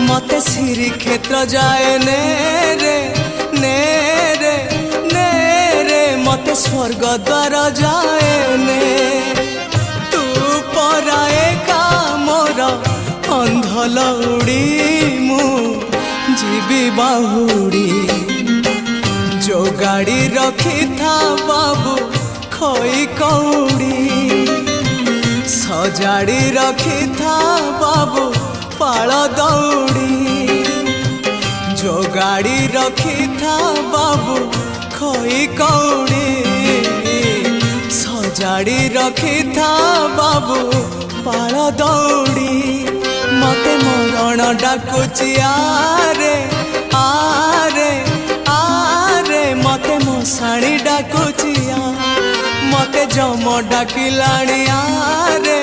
मते श्री क्षेत्र जाए ने रे ने रे ने रे मते स्वर्ग द्वार जाए ने तू पराए का मोर अंधलौड़ी मु जीवी बाहुड़ी जो गाड़ी रखी था बाबू खई कौड़ी सजाड़ी रखी था बाबू पाल दौड़ी जो गाड़ी रखी था बाबू खई कौड़ी सजाड़ी रखी था बाबू पाल दौड़ी मते मरण डाकुची आरे आरे आरे मते मशाणी डाकुची मते जम डाकिलाणी आरे